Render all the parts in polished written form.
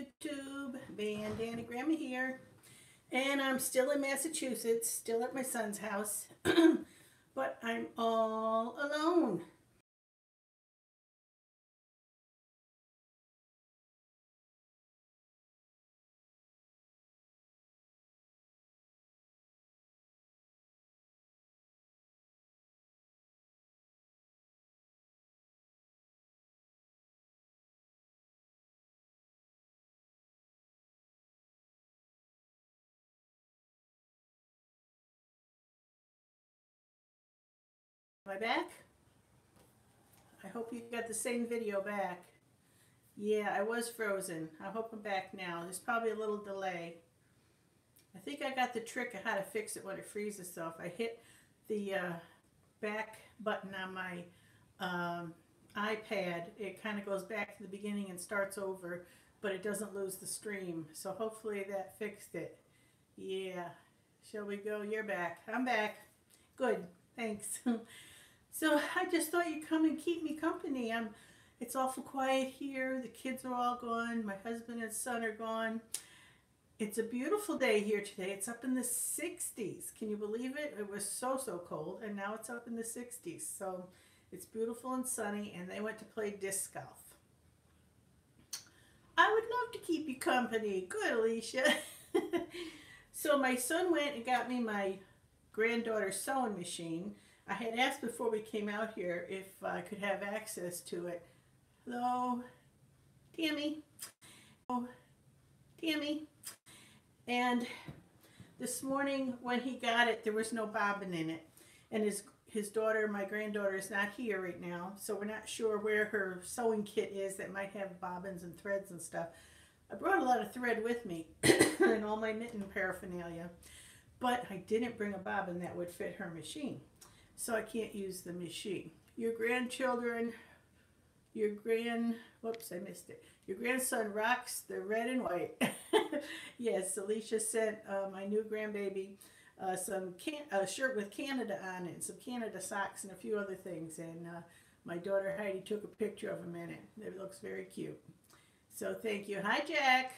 YouTube, Bandana Gramma here, and I'm still in Massachusetts, still at my son's house, but I'm all alone. Am I back? I hope you got the same video back. Yeah, I was frozen. I hope I'm back now. There's probably a little delay. I think I got the trick of how to fix it when it freezes. So if I hit the back button on my iPad, it kind of goes back to the beginning and starts over, but it doesn't lose the stream. So hopefully that fixed it. Yeah. Shall we go? You're back. I'm back. Good. Thanks. So I just thought you'd come and keep me company. It's awful quiet here. The kids are all gone. My husband and son are gone. It's a beautiful day here today. It's up in the 60s. Can you believe it? It was so cold, and now it's up in the 60s. So it's beautiful and sunny, and they went to play disc golf. I would love to keep you company. Good, Alicia. So my son went and got me my granddaughter's sewing machine. I had asked before we came out here if I could have access to it. Hello, Tammy. Oh, Tammy. And this morning when he got it, there was no bobbin in it. And his daughter, my granddaughter, is not here right now, so we're not sure where her sewing kit is that might have bobbins and threads and stuff. I brought a lot of thread with me and all my knitting paraphernalia, but I didn't bring a bobbin that would fit her machine, so I can't use the machine. Your grandchildren, whoops, I missed it. Your grandson rocks the red and white. Yes, Alicia sent my new grandbaby a shirt with Canada on it, and some Canada socks and a few other things, and my daughter Heidi took a picture of him in it. It looks very cute. So thank you. Hi, Jack.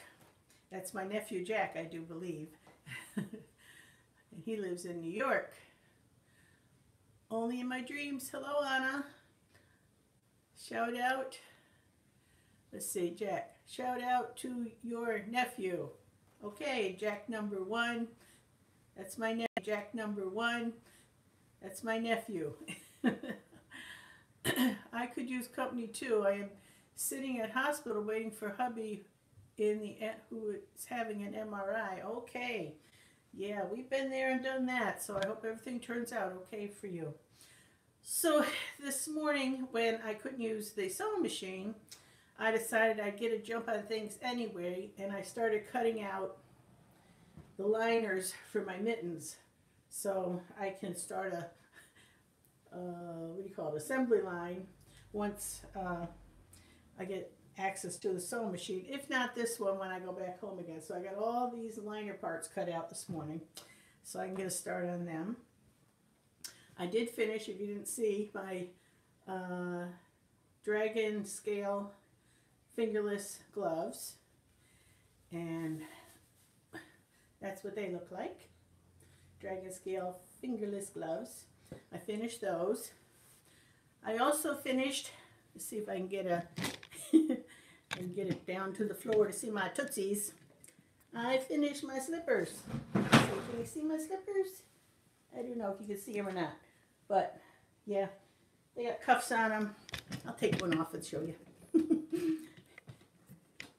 That's my nephew, Jack, I do believe. And he lives in New York. Only in my dreams. Hello, Anna. Shout out. Let's see, Jack. Shout out to your nephew. Okay, Jack number 1. That's my nephew. Jack number 1. That's my nephew. I could use company too. I am sitting at hospital waiting for hubby who is having an MRI. Okay. Yeah, we've been there and done that, so I hope everything turns out okay for you. So this morning when I couldn't use the sewing machine, I decided I'd get a jump on things anyway, and I started cutting out the liners for my mittens so I can start a assembly line once I get access to the sewing machine. If not this one, when I go back home again. So I got all these liner parts cut out this morning so I can get a start on them. I did finish, if you didn't see, my dragon scale fingerless gloves, and that's what they look like. Dragon scale fingerless gloves. I finished those. I also finished, let's see if I can get and get it down to the floor to see my tootsies. I finished my slippers. So can you see my slippers? I don't know if you can see them or not, but yeah, they got cuffs on them. I'll take one off and show you.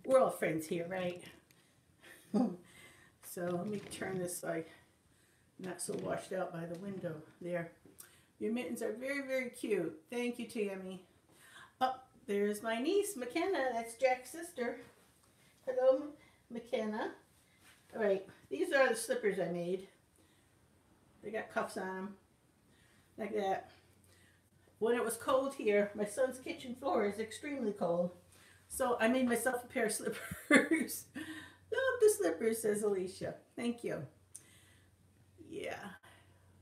We're all friends here, right? So let me turn this so I'm not so washed out by the window there. Your mittens are very cute. Thank you, Tammy. Oh, there's my niece, McKenna. That's Jack's sister. Hello, McKenna. All right, these are the slippers I made. They got cuffs on them, like that. When it was cold here, my son's kitchen floor is extremely cold, so I made myself a pair of slippers. Love the slippers, says Alicia. Thank you. Yeah.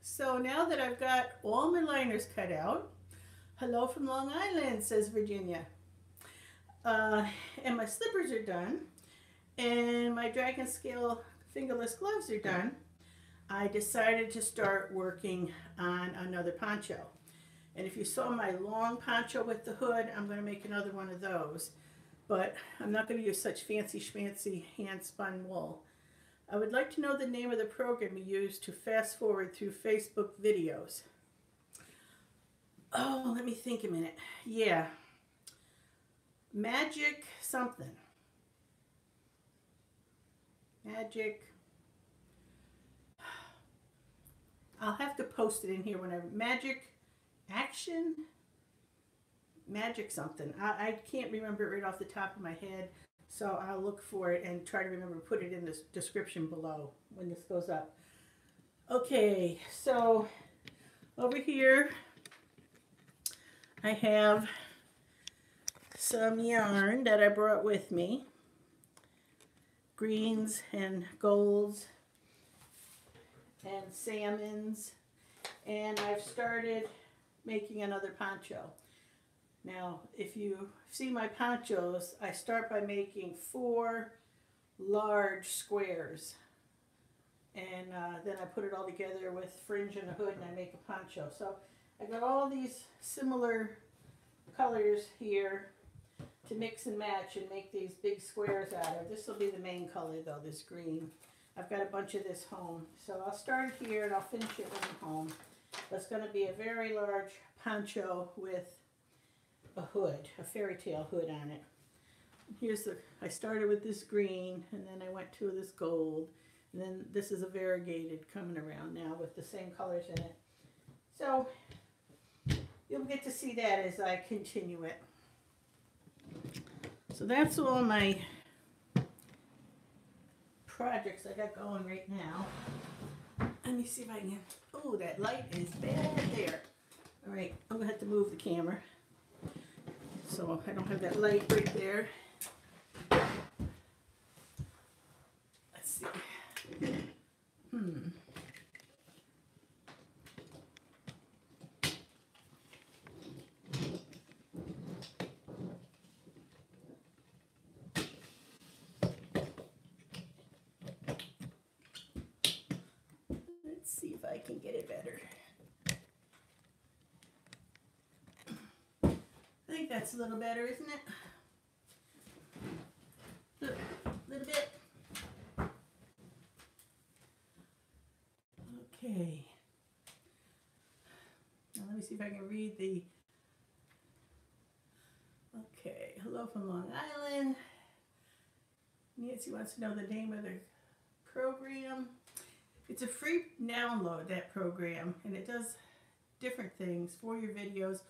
So now that I've got all my liners cut out, hello from Long Island, says Virginia. And my slippers are done. and my dragon scale fingerless gloves are done, I decided to start working on another poncho. And if you saw my long poncho with the hood, I'm going to make another one of those. But I'm not going to use such fancy schmancy hand spun wool. I would like to know the name of the program you use to fast forward through Facebook videos. Oh, let me think a minute. Yeah. Magic something. Magic. I'll have to post it in here whenever. Magic Action? Magic something. I can't remember it right off the top of my head, so I'll look for it and try to remember to put it in the description below when this goes up. Okay, so over here I have some yarn that I brought with me. Greens and golds and salmons, and I've started making another poncho. Now, if you see my ponchos, I start by making 4 large squares, and then I put it all together with fringe and a hood, and I make a poncho. So I got all these similar colors here to mix and match and make these big squares out of. This will be the main color though, this green. I've got a bunch of this home. So I'll start here and I'll finish it when I'm home. That's going to be a very large poncho with a hood, a fairy tale hood on it. Here's I started with this green, and then I went to this gold, and then this is a variegated coming around now with the same colors in it. So you'll get to see that as I continue it. So that's all my projects I got going right now. Let me see if I can, oh, that light is bad there. All right, I'm gonna have to move the camera so I don't have that light right there. Let's see. Let's see if I can get it better. I think that's a little better, isn't it? A little bit. Okay. Now let me see if I can read the... Okay. Hello from Long Island. Nancy wants to know the name of the program. It's a free download, that program, and it does different things for your videos,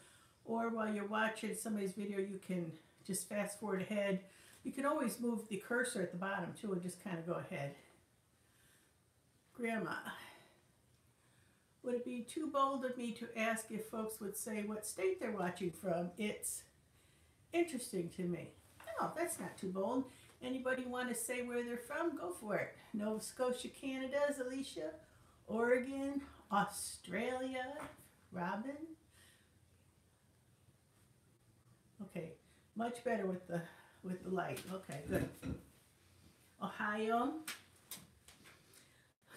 or while you're watching somebody's video, you can just fast forward ahead. You can always move the cursor at the bottom too and just kind of go ahead. Gramma. Would it be too bold of me to ask if folks would say what state they're watching from? It's interesting to me. No, that's not too bold. Anybody want to say where they're from? Go for it. Nova Scotia, Canada, Alicia. Oregon, Australia, Robin. Okay, much better with the light. Okay, good. Ohio.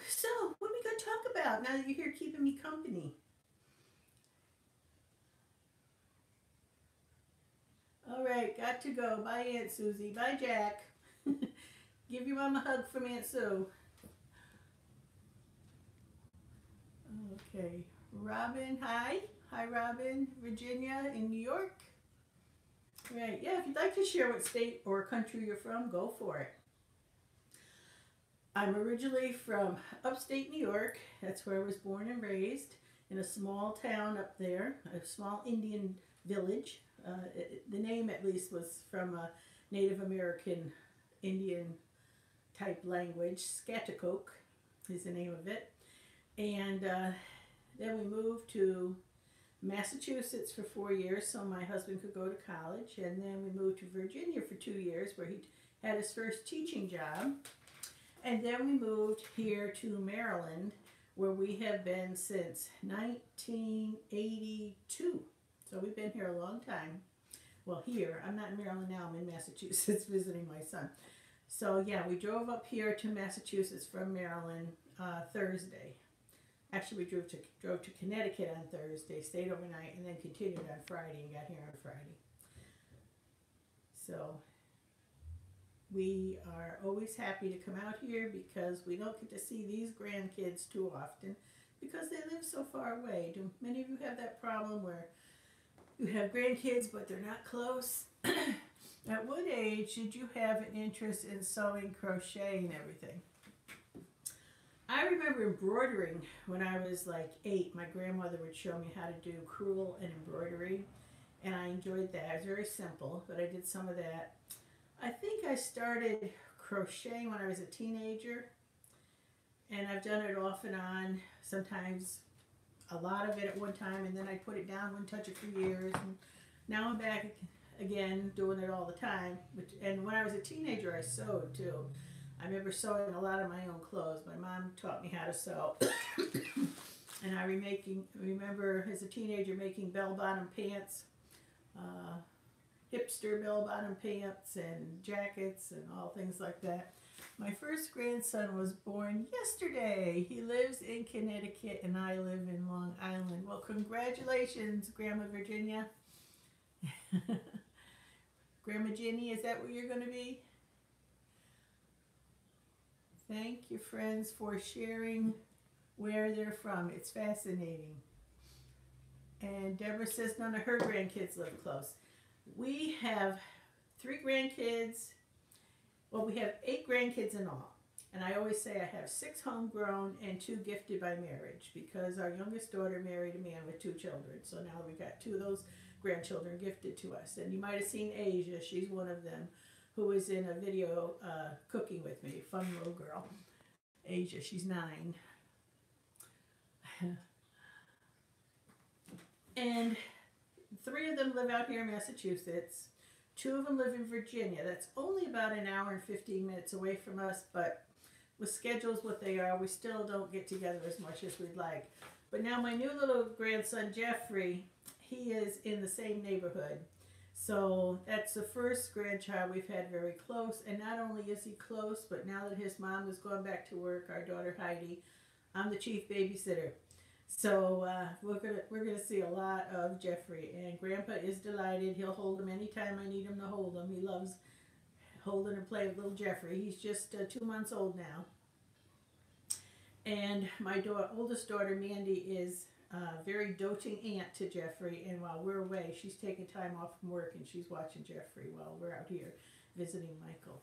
So, what are we going to talk about now that you're here keeping me company? All right, got to go. Bye, Aunt Susie. Bye, Jack. Give your mom a hug from Aunt Sue. Okay, Robin, hi. Hi, Robin. Virginia in New York. Right, yeah, if you'd like to share what state or country you're from, go for it. I'm originally from upstate New York. That's where I was born and raised, in a small town up there, a small Indian village. The name, at least, was from a Native American Indian type language. Scatticoke is the name of it. And then we moved to Massachusetts for 4 years so my husband could go to college. And then we moved to Virginia for 2 years where he had his first teaching job. And then we moved here to Maryland, where we have been since 1982. So we've been here a long time. Well, here, I'm not in Maryland now, I'm in Massachusetts visiting my son. So yeah, we drove up here to Massachusetts from Maryland Thursday. Actually, we drove to Connecticut on Thursday, stayed overnight, and then continued on Friday and got here on Friday. So we are always happy to come out here because we don't get to see these grandkids too often because they live so far away. Do many of you have that problem where you have grandkids but they're not close? At what age did you have an interest in sewing, crochet, and everything? I remember embroidering when I was like 8. My grandmother would show me how to do crewel and embroidery, and I enjoyed that. It was very simple, but I did some of that. I think I started crocheting when I was a teenager, and I've done it off and on, sometimes a lot of it at one time, and then I put it down, wouldn't touch it for years, and now I'm back again doing it all the time. And when I was a teenager, I sewed too. I remember sewing a lot of my own clothes. My mom taught me how to sew. And I remember as a teenager making bell-bottom pants, hipster bell-bottom pants and jackets and all things like that. My first grandson was born yesterday. He lives in Connecticut and I live in Long Island. Well, congratulations, Grandma Virginia. Grandma Ginny, is that where you're going to be? Thank you, friends, for sharing where they're from. It's fascinating. And Deborah says none of her grandkids live close. We have 3 grandkids. Well, we have 8 grandkids in all. And I always say I have 6 homegrown and 2 gifted by marriage because our youngest daughter married a man with 2 children. So now we got 2 of those grandchildren gifted to us. And you might have seen Asia. She's one of them who was in a video cooking with me. Fun little girl. Asia, she's 9. And 3 of them live out here in Massachusetts. 2 of them live in Virginia. That's only about an hour and 15 minutes away from us, but with schedules what they are, we still don't get together as much as we'd like. But now my new little grandson, Jeffrey, he is in the same neighborhood. So that's the first grandchild we've had very close. And not only is he close, but now that his mom has gone back to work, our daughter Heidi, I'm the chief babysitter. So we're gonna see a lot of Jeffrey, and Grandpa is delighted. He'll hold him anytime I need him to hold him. He loves holding and playing with little Jeffrey. He's just 2 months old now. And my oldest daughter Mandy is a very doting aunt to Jeffrey, and while we're away, she's taking time off from work and she's watching Jeffrey while we're out here visiting Michael.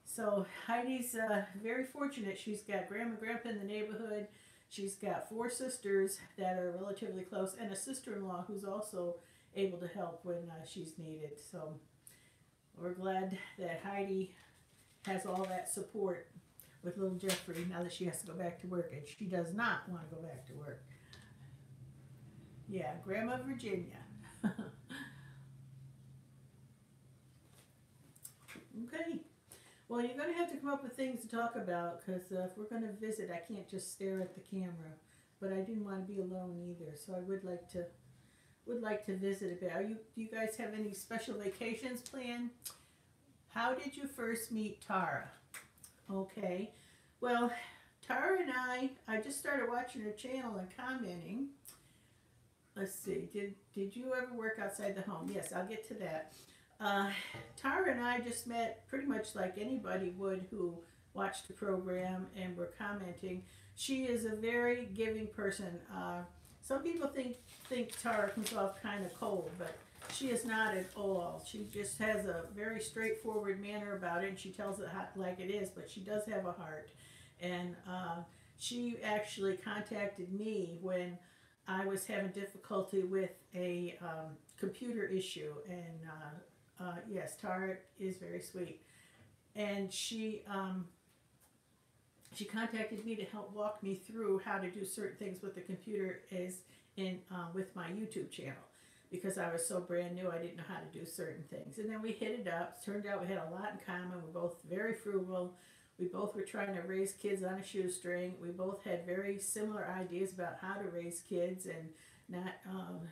So Heidi's very fortunate. She's got Grandma and Grandpa in the neighborhood. She's got 4 sisters that are relatively close and a sister-in-law who's also able to help when she's needed. So we're glad that Heidi has all that support with little Jeffrey now that she has to go back to work, and she does not want to go back to work. Yeah, Grandma Virginia. Okay. Well, you're going to have to come up with things to talk about because if we're going to visit, I can't just stare at the camera. But I didn't want to be alone either, so I would like to visit a bit. Do you guys have any special vacations planned? How did you first meet Tara? Okay. Well, Tara and I just started watching her channel and commenting. Let's see. Did you ever work outside the home? Yes, I'll get to that. Tara and I just met pretty much like anybody would who watched the program and were commenting. She is a very giving person. Some people think Tara comes off kind of cold, but she is not at all. She just has a very straightforward manner about it, and she tells it like it is, but she does have a heart. And she actually contacted me when I was having difficulty with a computer issue, and yes, Tara is very sweet. And she contacted me to help walk me through how to do certain things with the computer with my YouTube channel, because I was so brand new, I didn't know how to do certain things. And then we hit it up. Turned out we had a lot in common. We're both very frugal. We both were trying to raise kids on a shoestring. We both had very similar ideas about how to raise kids and not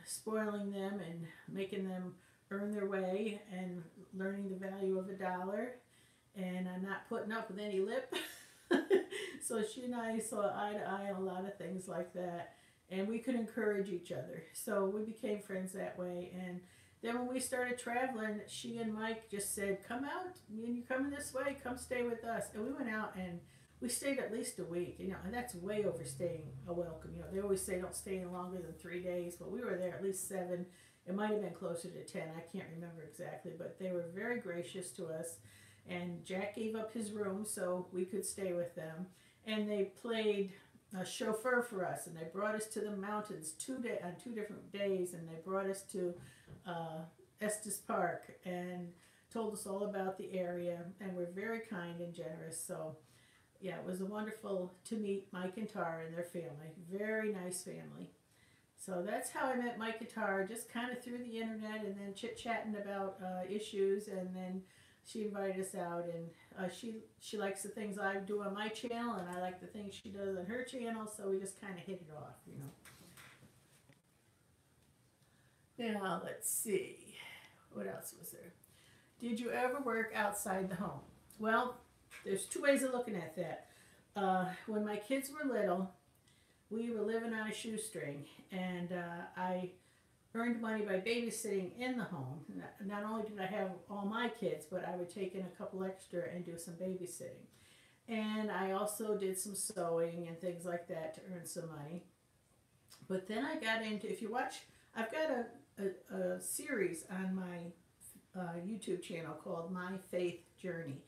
spoiling them and making them earn their way and learning the value of $1. and I'm not putting up with any lip. So she and I saw eye to eye on a lot of things like that, and we could encourage each other. So we became friends that way. And then when we started traveling, she and Mike just said, "Come out, you're coming this way. Come stay with us." And we went out and we stayed at least a week. You know, and that's way overstaying a welcome. You know, they always say don't stay in longer than 3 days, but we were there at least 7. It might have been closer to 10. I can't remember exactly, but they were very gracious to us. And Jack gave up his room so we could stay with them. And they played a chauffeur for us, and they brought us to the mountains on 2 different days, and they brought us to Estes Park and told us all about the area, and were very kind and generous. So yeah, it was wonderful to meet Mike and Tara and their family. Very nice family. So that's how I met Mike and Tara, just kind of through the internet, and then chit-chatting about issues, and then she invited us out, and she likes the things I do on my channel, and I like the things she does on her channel, so we just kind of hit it off, you know. Now, let's see. What else was there? Did you ever work outside the home? Well, there's 2 ways of looking at that. When my kids were little, we were living on a shoestring, and I earned money by babysitting in the home. Not only did I have all my kids, but I would take in a couple extra and do some babysitting. And I also did some sewing and things like that to earn some money. But then I got into, if you watch, I've got a series on my YouTube channel called My Faith Journey.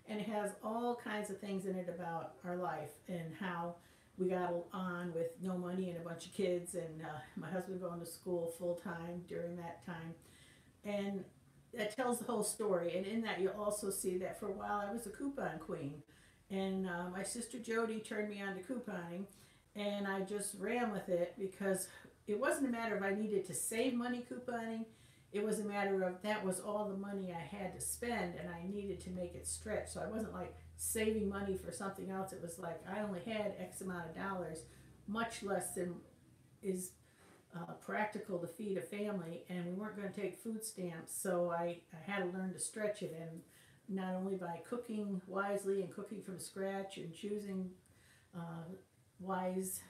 And it has all kinds of things in it about our life and how we got on with no money and a bunch of kids, and my husband going to school full time during that time. And that tells the whole story. And in that, you'll also see that for a while I was a coupon queen. And my sister Jody turned me on to couponing, and I just ran with it because it wasn't a matter of I needed to save money couponing. It was a matter of that was all the money I had to spend, and I needed to make it stretch. So I wasn't like saving money for something else. It was like I only had X amount of dollars, much less than is practical to feed a family, and we weren't going to take food stamps, so I had to learn to stretch it, and not only by cooking wisely and cooking from scratch and choosing wise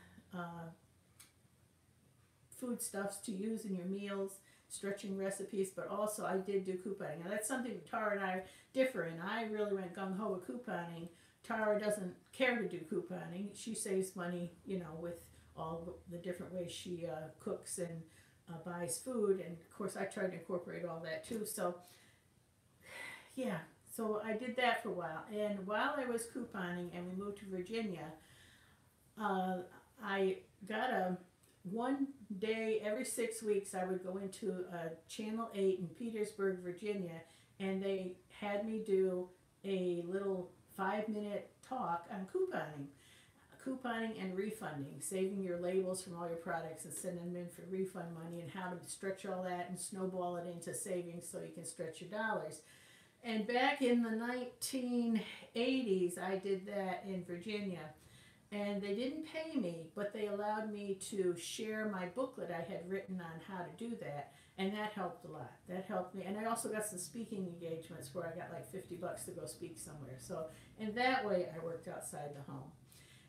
foodstuffs to use in your meals, stretching recipes, but also I did do couponing. Now that's something Tara and I differ in. I really went gung-ho with couponing. Tara doesn't care to do couponing. She saves money, you know, with all the different ways she cooks and buys food, and of course I tried to incorporate all that too. So yeah, so I did that for a while, and while I was couponing and we moved to Virginia, I got one day every 6 weeks I would go into Channel 8 in Petersburg, Virginia, and they had me do a little 5-minute talk on couponing and refunding, saving your labels from all your products and sending them in for refund money, and how to stretch all that and snowball it into savings so you can stretch your dollars. And back in the 1980s, I did that in Virginia. And they didn't pay me, but they allowed me to share my booklet I had written on how to do that. And that helped a lot. That helped me. And I also got some speaking engagements where I got like $50 to go speak somewhere. So in that way, I worked outside the home.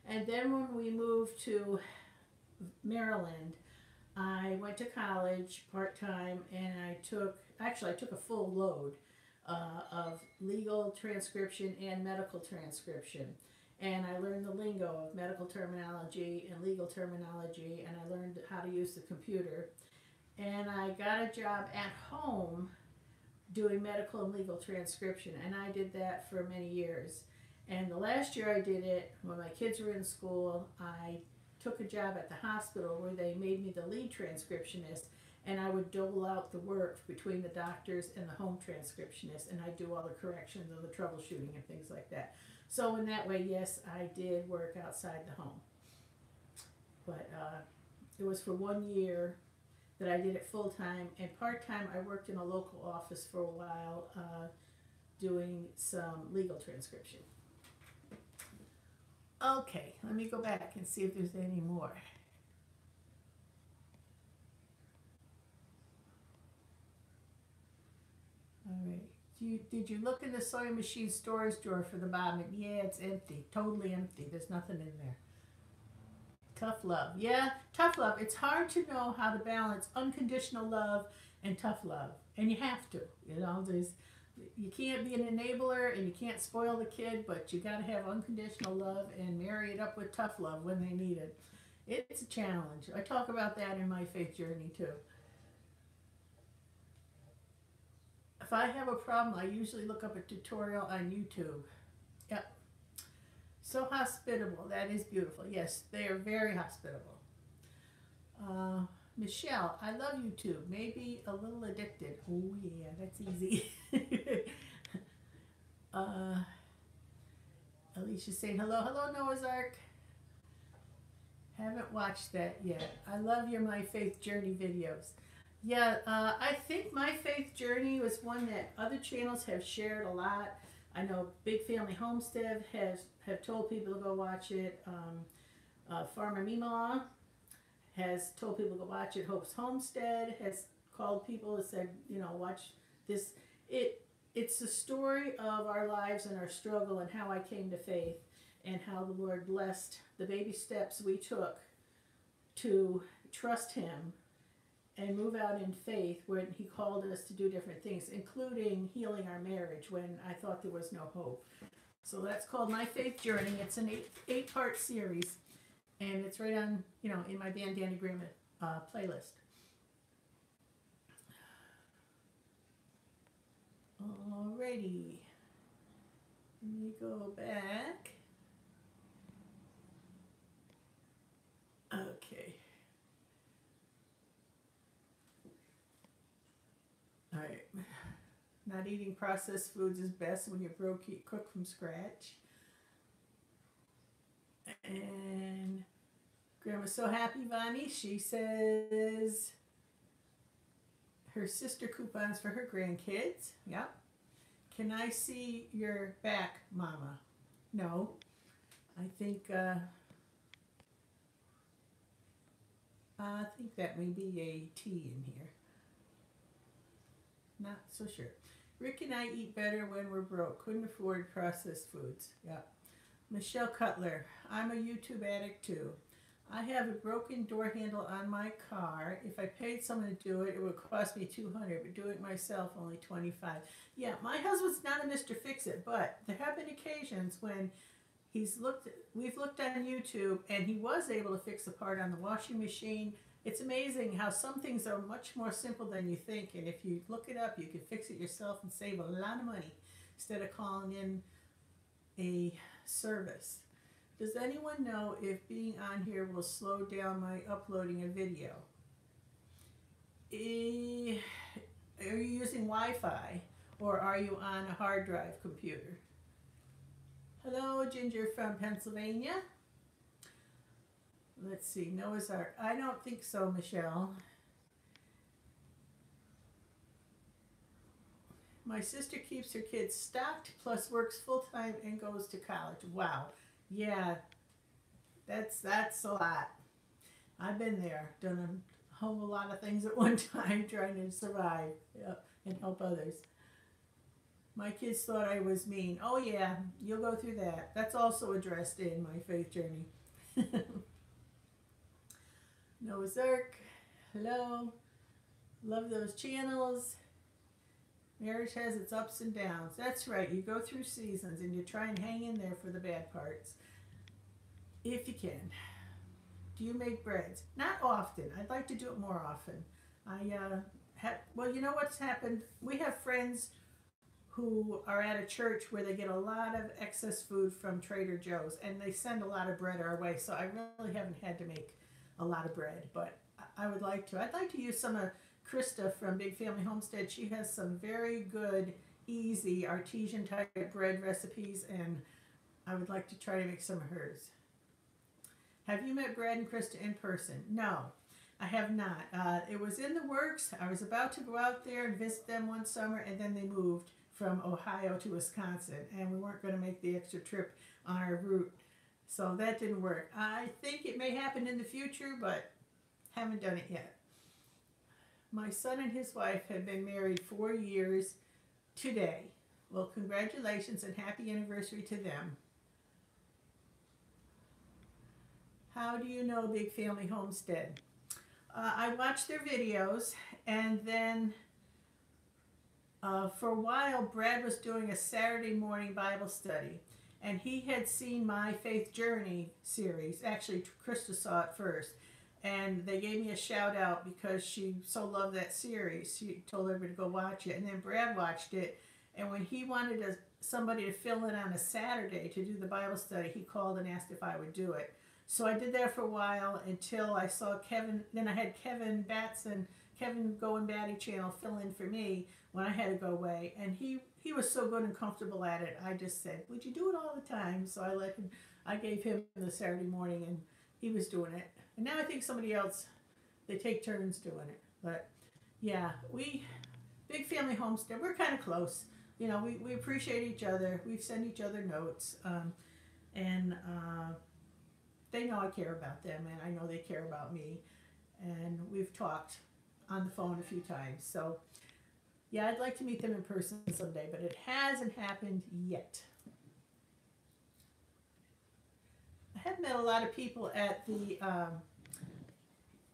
And then when we moved to Maryland, I went to college part-time, and I took a full load of legal transcription and medical transcription. And I learned the lingo of medical terminology and legal terminology, and I learned how to use the computer. And I got a job at home doing medical and legal transcription, and I did that for many years. And the last year I did it, when my kids were in school, I took a job at the hospital where they made me the lead transcriptionist, and I would dole out the work between the doctors and the home transcriptionist, and I'd do all the corrections and the troubleshooting and things like that. So in that way, yes, I did work outside the home. But it was for 1 year that I did it full-time, and part-time I worked in a local office for a while doing some legal transcription. Okay, let me go back and see if there's any more. All right. Did you look in the sewing machine storage drawer for the bobbin? Yeah, it's empty. Totally empty. There's nothing in there. Tough love. Yeah, tough love. It's hard to know how to balance unconditional love and tough love. And you have to. You know, you can't be an enabler and you can't spoil the kid, but you got to have unconditional love and marry it up with tough love when they need it. It's a challenge. I talk about that in my faith journey too. If I have a problem, I usually look up a tutorial on YouTube. Yep. So hospitable. That is beautiful. Yes, they are very hospitable. Michelle, I love YouTube. Maybe a little addicted. Oh, yeah, that's easy. uh, Alicia's saying hello. Hello, Noah's Ark. Haven't watched that yet. I love your My Faith Journey videos. Yeah, I think My Faith Journey was one that other channels have shared a lot. I know Big Family Homestead have told people to go watch it. Farmer Meemaw has told people to go watch it. Hope's Homestead has called people and said, you know, watch this. It's the story of our lives and our struggle and how I came to faith and how the Lord blessed the baby steps we took to trust Him and move out in faith when He called us to do different things, including healing our marriage when I thought there was no hope. So that's called My Faith Journey. It's an eight-part series, and it's right on, you know, in my Bandana Gramma playlist. Alrighty. Let me go back. Okay. All right. Not eating processed foods is best when you cook from scratch. And Grandma's so happy, Vonnie. She says her sister coupons for her grandkids. Yep. Can I see your back, Mama? No. I think that may be a T in here. Not so sure. Rick and I eat better when we're broke. Couldn't afford processed foods. Yep. Michelle Cutler. I'm a YouTube addict too. I have a broken door handle on my car. If I paid someone to do it, it would cost me $200, but do it myself, only $25. Yeah, my husband's not a Mr. Fix-It, but there have been occasions when we've looked on YouTube and he was able to fix a part on the washing machine. It's amazing how some things are much more simple than you think, and if you look it up, you can fix it yourself and save a lot of money instead of calling in a service. Does anyone know if being on here will slow down my uploading a video? Are you using Wi-Fi or are you on a hard drive computer? Hello, Ginger from Pennsylvania. Let's see, Noah's Ark. I don't think so, Michelle. My sister keeps her kids stocked, plus works full-time and goes to college. Wow. Yeah, that's a lot. I've been there, done a whole lot of things at one time trying to survive and help others. My kids thought I was mean. Oh yeah, you'll go through that. That's also addressed in My Faith Journey. Noah's Ark, hello. Love those channels. Marriage has its ups and downs. That's right. You go through seasons and you try and hang in there for the bad parts. If you can. Do you make breads? Not often. I'd like to do it more often. Well, you know what's happened? We have friends who are at a church where they get a lot of excess food from Trader Joe's and they send a lot of bread our way. So I really haven't had to make a lot of bread, but I would like to. I'd like to use some of Krista from Big Family Homestead. She has some very good, easy, artesian type bread recipes, and I would like to try to make some of hers. Have you met Brad and Krista in person? No, I have not. It was in the works. I was about to go out there and visit them one summer, and then they moved from Ohio to Wisconsin, and we weren't going to make the extra trip on our route, so that didn't work. I think it may happen in the future, but haven't done it yet. My son and his wife have been married 4 years today. Well, congratulations and happy anniversary to them. How do you know Big Family Homestead? I watched their videos, and then for a while, Brad was doing a Saturday morning Bible study, and he had seen my Faith Journey series. Actually, Krista saw it first, and they gave me a shout out because she so loved that series. She told everybody to go watch it, and then Brad watched it, and when he wanted somebody to fill in on a Saturday to do the Bible study, he called and asked if I would do it. So I did that for a while until I saw Kevin. Then I had Kevin Batson, Kevin Go and Batty channel fill in for me when I had to go away. And he was so good and comfortable at it. I just said, would you do it all the time? So I let him, I gave him the Saturday morning and he was doing it. And now I think somebody else, they take turns doing it. But yeah, Big Family Homestead, we're kind of close. You know, we appreciate each other. We send each other notes. And they know I care about them, and I know they care about me, and we've talked on the phone a few times. So, yeah, I'd like to meet them in person someday, but it hasn't happened yet. I have met a lot of people at the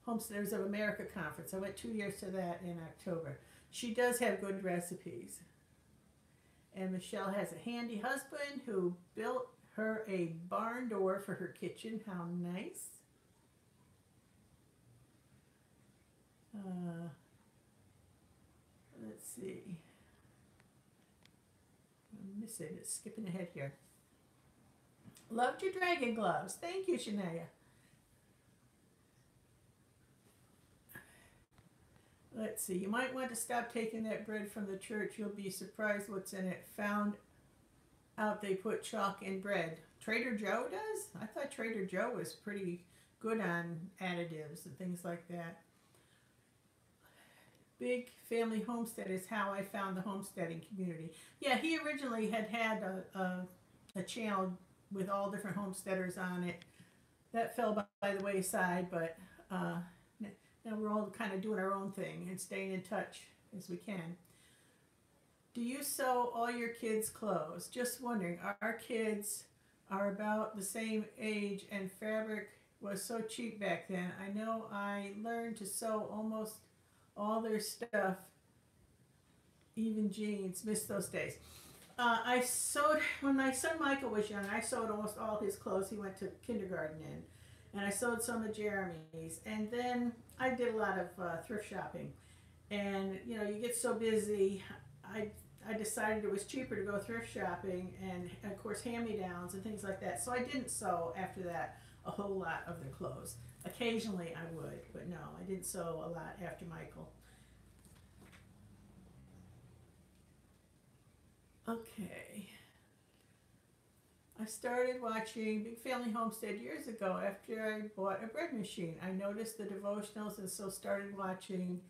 Homesteaders of America conference. I went 2 years to that in October. She does have good recipes. And Michelle has a handy husband who built her a barn door for her kitchen. How nice. Let's see. I'm missing it. Skipping ahead here. Loved your dragon gloves. Thank you, Shania. Let's see. You might want to stop taking that bread from the church. You'll be surprised what's in it. Found out they put chalk in bread. Trader Joe does? I thought Trader Joe was pretty good on additives and things like that. Big Family Homestead is how I found the homesteading community. Yeah, he originally had a channel with all different homesteaders on it. That fell by the wayside, but now we're all kind of doing our own thing and staying in touch as we can. Do you sew all your kids' clothes? Just wondering, our kids are about the same age and fabric was so cheap back then. I know I learned to sew almost all their stuff, even jeans. Miss those days. I sewed, when my son Michael was young, I sewed almost all his clothes he went to kindergarten in. And I sewed some of Jeremy's. And then I did a lot of thrift shopping. And, you know, you get so busy. I decided it was cheaper to go thrift shopping and of course hand-me-downs and things like that. So I didn't sew after that a whole lot of their clothes. Occasionally I would, but no, I didn't sew a lot after Michael. Okay. I started watching Big Family Homestead years ago after I bought a bread machine. I noticed the devotionals and so started watching,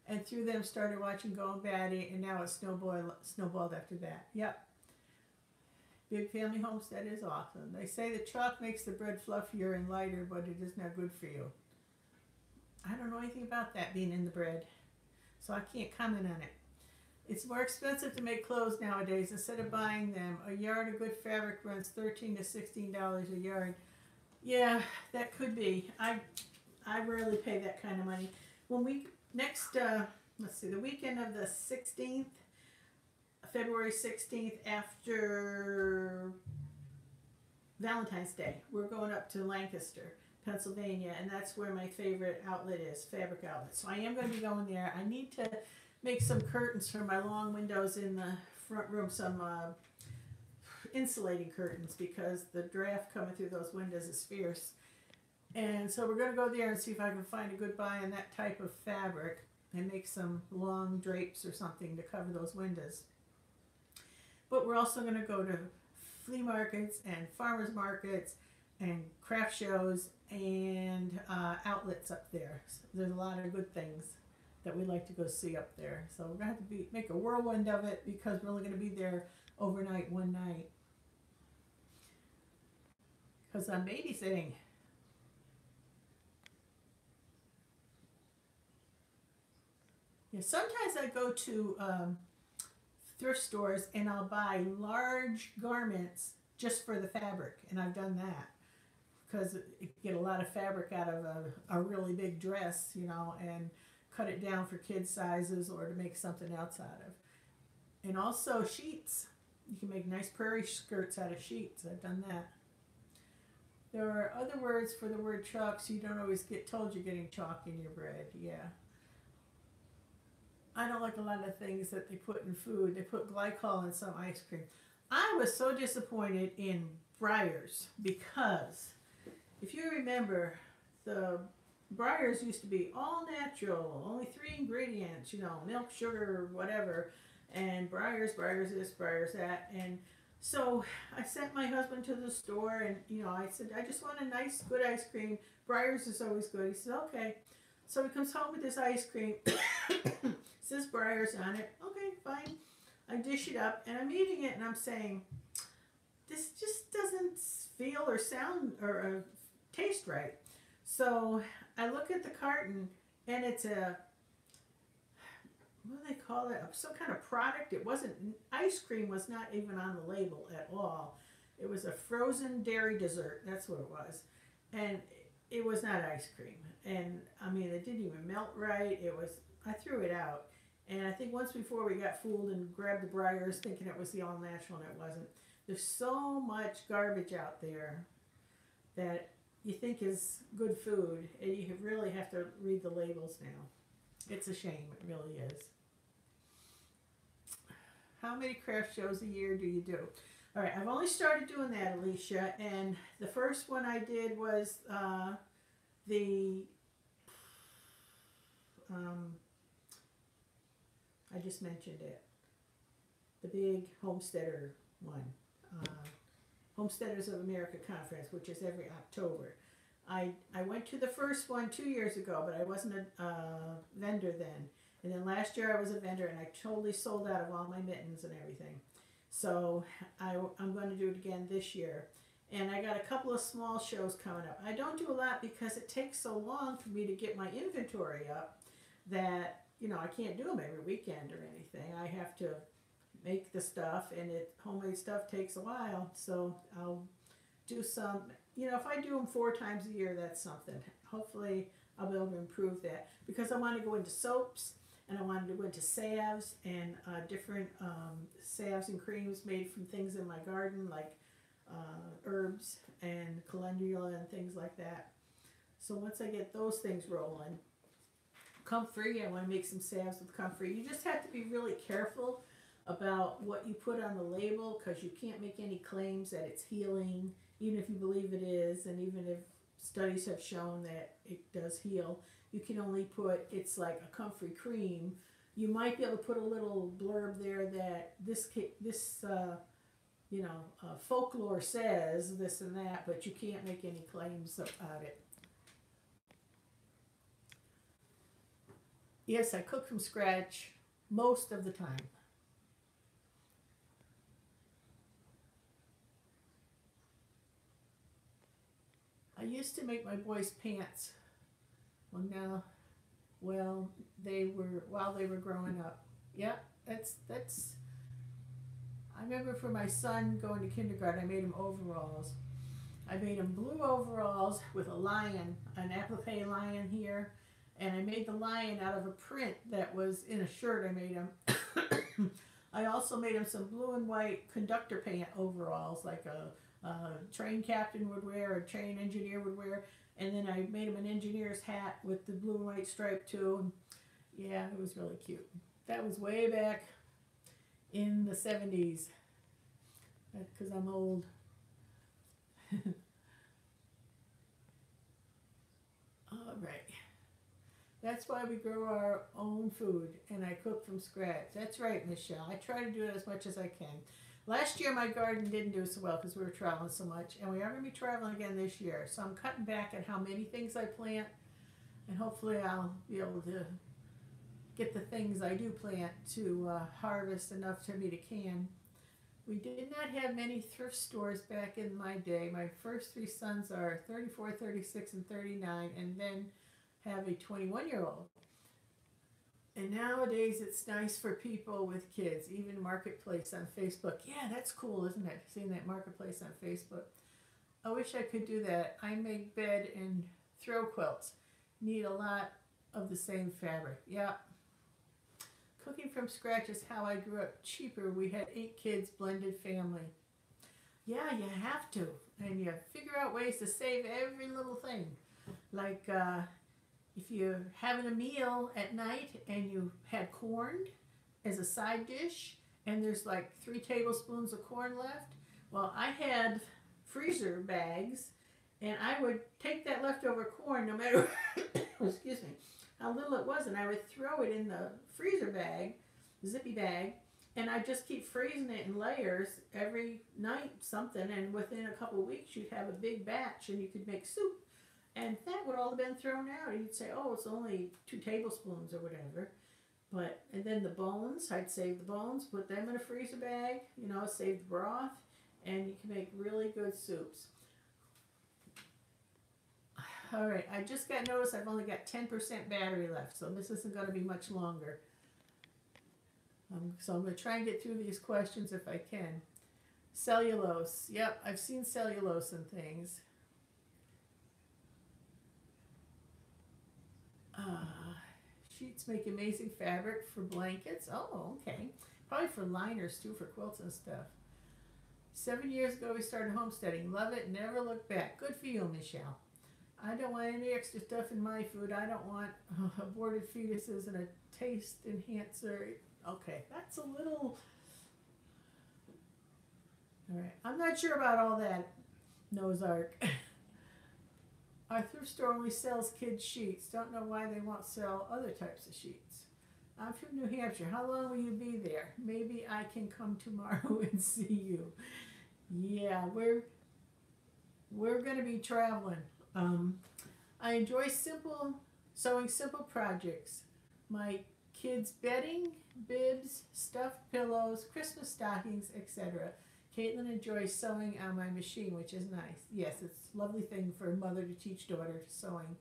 and through them started watching Go and Batty, and now it's snowballed after that. Yep. Big Family Homestead is awesome. They say the chalk makes the bread fluffier and lighter, but it is not good for you. I don't know anything about that being in the bread, so I can't comment on it. It's more expensive to make clothes nowadays. Instead of buying them, a yard of good fabric runs $13 to $16 a yard. Yeah, that could be. I rarely pay that kind of money. When we next, let's see, the weekend of the 16th, February 16th, after Valentine's Day, we're going up to Lancaster, Pennsylvania, and that's where my favorite outlet is, Fabric Outlet. So I am going to be going there. I need to make some curtains for my long windows in the front room, some insulating curtains, because the draft coming through those windows is fierce. And so we're going to go there and see if I can find a good buy on that type of fabric and make some long drapes or something to cover those windows. But we're also going to go to flea markets and farmers markets and craft shows and outlets up there. So there's a lot of good things that we'd like to go see up there. So we're going to have to make a whirlwind of it because we're only going to be there overnight, one night. Because I'm babysitting. Yeah, sometimes I go to thrift stores and I'll buy large garments just for the fabric, and I've done that because you get a lot of fabric out of a really big dress, you know, and cut it down for kids sizes or to make something else out of. And also sheets. You can make nice prairie skirts out of sheets. I've done that. There are other words for the word chalk, so you don't always get told you're getting chalk in your bread. Yeah. I don't like a lot of things that they put in food. They put glycol in some ice cream. I was so disappointed in Breyers because if you remember, the Breyers used to be all natural, only 3 ingredients, you know, milk, sugar, whatever, and Breyers this, Breyers that, and so I sent my husband to the store, and you know, I said, I just want a nice, good ice cream. Breyers is always good. He said, okay. So he comes home with this ice cream. Says Breyers on it. Okay, fine. I dish it up, and I'm eating it, and I'm saying, this just doesn't feel or sound or taste right. So I look at the carton, and it's a, what do they call it? Some kind of product. It wasn't, ice cream was not even on the label at all. It was a frozen dairy dessert. That's what it was. And it was not ice cream. And I mean, it didn't even melt right. It was, I threw it out. And I think once before we got fooled and grabbed the Breyers thinking it was the all natural, and it wasn't. There's so much garbage out there that you think is good food, and you really have to read the labels now. It's a shame, it really is. How many craft shows a year do you do? All right, I've only started doing that, Alicia, and the first one I did was I just mentioned it, the big Homesteader one, Homesteaders of America Conference, which is every October. I went to the first one 2 years ago, but I wasn't a vendor then. And then last year I was a vendor, and I totally sold out of all my mittens and everything. So I'm going to do it again this year. And I got a couple of small shows coming up. I don't do a lot because it takes so long for me to get my inventory up that, you know, I can't do them every weekend or anything. I have to make the stuff, and homemade stuff takes a while. So I'll do some, you know, if I do them 4 times a year, that's something. Hopefully I'll be able to improve that, because I want to go into soaps, and I wanted to go into salves and different salves and creams made from things in my garden, like herbs and calendula and things like that. So once I get those things rolling, comfrey, I want to make some salves with comfrey. You just have to be really careful about what you put on the label, because you can't make any claims that it's healing, even if you believe it is, and even if studies have shown that it does heal. You can only put, it's like a comfrey cream. You might be able to put a little blurb there that this folklore says this and that, but you can't make any claims about it. Yes, I cook from scratch most of the time. I used to make my boys pants. Well, now, while they were growing up. Yep, that's. I remember for my son going to kindergarten, I made him overalls. I made him blue overalls with a lion, an applique lion here, and I made the lion out of a print that was in a shirt I made him. I also made him some blue and white conductor pant overalls, like a train captain would wear, a train engineer would wear, and then I made him an engineer's hat with the blue and white stripe too. And yeah, it was really cute. That was way back in the 70s, because I'm old. All right. That's why we grow our own food, and I cook from scratch. That's right, Michelle. I try to do it as much as I can. Last year, my garden didn't do so well because we were traveling so much, and we are going to be traveling again this year. So I'm cutting back on how many things I plant, and hopefully I'll be able to get the things I do plant to harvest enough to meet a can. We did not have many thrift stores back in my day. My first 3 sons are 34, 36, and 39, and then have a 21-year-old. And nowadays it's nice for people with kids, even Marketplace on Facebook. Yeah, that's cool, isn't it? Seeing that Marketplace on Facebook. I wish I could do that. I make bed and throw quilts. Need a lot of the same fabric. Yeah. Cooking from scratch is how I grew up. Cheaper. We had 8 kids, blended family. Yeah, you have to. And you figure out ways to save every little thing. Like if you're having a meal at night and you had corn as a side dish and there's like 3 tablespoons of corn left, well, I had freezer bags and I would take that leftover corn no matter excuse me, how little it was, and I would throw it in the freezer bag, zippy bag, and I just keep freezing it in layers every night something, and within a couple of weeks you'd have a big batch and you could make soup. And that would all have been thrown out. You'd say, oh, it's only 2 tablespoons or whatever. And then the bones, I'd save the bones, put them in a freezer bag, save the broth, and you can make really good soups. All right, I just got notice I've only got 10% battery left, so this isn't going to be much longer. So I'm going to try and get through these questions if I can. Cellulose. Yep, I've seen cellulose and things. Sheets make amazing fabric for blankets. Oh, okay. Probably for liners too, for quilts and stuff. 7 years ago we started homesteading. Love it, never look back. Good for you, Michelle. I don't want any extra stuff in my food. I don't want aborted fetuses and a taste enhancer. Okay, that's a little... All right, I'm not sure about all that, Noah's Ark. Our thrift store only sells kids' sheets. Don't know why they won't sell other types of sheets. I'm from New Hampshire. How long will you be there? Maybe I can come tomorrow and see you. Yeah, we're going to be traveling. I enjoy sewing simple projects. My kids' bedding, bibs, stuffed pillows, Christmas stockings, etc. Caitlin enjoys sewing on my machine, which is nice. Yes, it's a lovely thing for a mother to teach daughter sewing.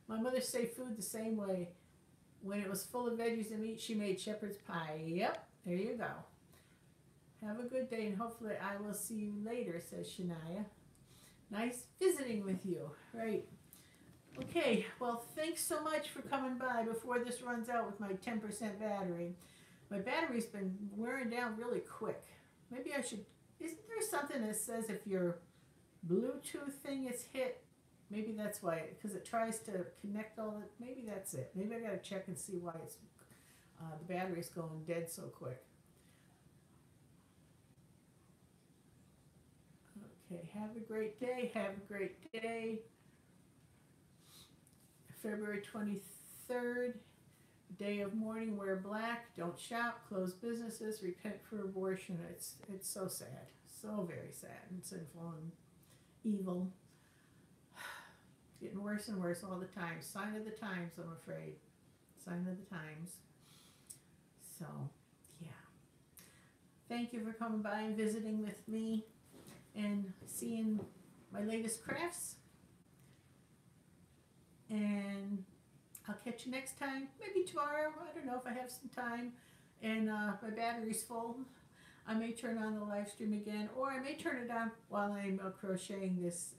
My mother saved food the same way. When it was full of veggies and meat, she made shepherd's pie. Yep, there you go. Have a good day, and hopefully I will see you later, says Shania. Nice visiting with you. Right. Okay, well, thanks so much for coming by before this runs out with my 10% battery. My battery's been wearing down really quick. Maybe I should... Isn't there something that says if your Bluetooth thing is hit, maybe that's why, because it tries to connect all the... Maybe that's it. Maybe I got to check and see why it's the battery's going dead so quick. Okay, have a great day. Have a great day. February 23rd, day of mourning, wear black, don't shop, close businesses, repent for abortion. It's so sad, so very sad and sinful and evil. It's getting worse and worse all the time. Sign of the times, I'm afraid. Sign of the times. So, yeah. Thank you for coming by and visiting with me and seeing my latest crafts. And I'll catch you next time, maybe tomorrow. I don't know if I have some time and my battery's full. I may turn on the live stream again, or I may turn it on while I'm crocheting this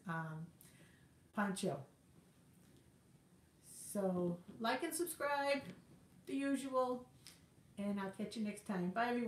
poncho. So like and subscribe, the usual, and I'll catch you next time. Bye, everyone.